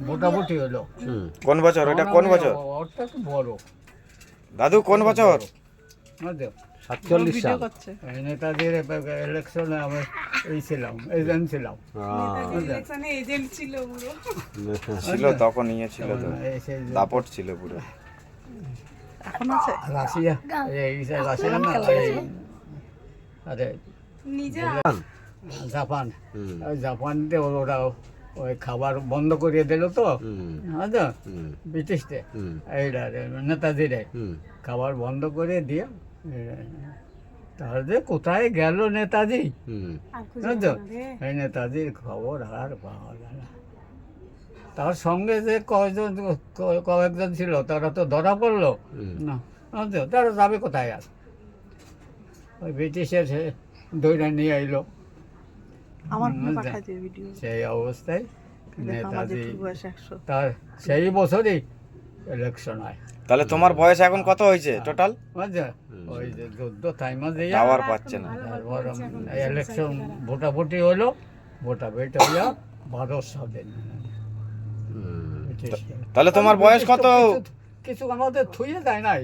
মোটামুটি হলো। কোন বছর ওটা, কোন বছর ওটা তো বড় দাদু, কোন বছর? 47 সাল। এই নেতাজির ইলেকশনে আমি এই ছিলাম, এজেন্ট ছিলাম। ছিল তখন, ইয়ে ছিল তো, দাপট ছিল পুরো। রাশিয়া, এই রাশিয়া না, এই আরে জাপান, ওই জাপানতে ওরা ওই খাবার বন্ধ করে দিল তো, আচ্ছা ব্রিটিশদের এইটা নেতাজিরে খাবার বন্ধ করে দিয়ে, তাহলে কোথায় গেল নেতাজি, বুঝছো? এই নেতাজির খবর আর পাওয়া যায় না। তার সঙ্গে যে কয়েকজন ছিল তারা তো ধরা পড়লো না, বুঝছো? তারা যাবে কোথায় আর? ওই ব্রিটিশের দৈরা নিয়ে আইলো, সেই অবস্থায় নেতাজি তার সেই বছরই ইলেকশন হয়। তাহলে তোমার বয়স এখন কত হয়েছে টোটাল? বুঝছো? ওই যে যুদ্ধ থাইমা দিয়ে টাওয়ার পাচ্ছে না। তারপর ইলেকশন ভোটাভুটি হলো, ভোটাভুটি হইয়া 12 সালে তাহলে তোমার বয়স কত? কিছু আমাদের থুয়ে যায় নাই,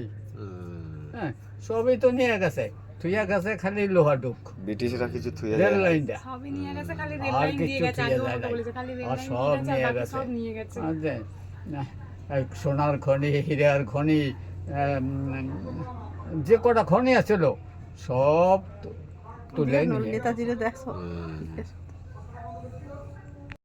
হ্যাঁ সবই তো নিয়ে গেছে, থুইয়া গেছে খালি লোহাডুক, ব্রিটিশরা কিছু থুয়ে রেল যায় না। লাইনটা, সবই নিয়ে গেছে, খালি রেল আর লাইন দিয়ে কিছু গেছে। থুয়ে আগে যায় ওটা নাই, বলেছে খালি রেল আর লাইন সব দিয়ে নিয়ে গেছে, গেছে, সব নিয়ে গেছে। বুঝলেন? না, এই সোনার খনি, হীরার খনি, যে কটা খনি আছিল সব তুলে নিয়ে গেছে। নেতাজিরে দেখছো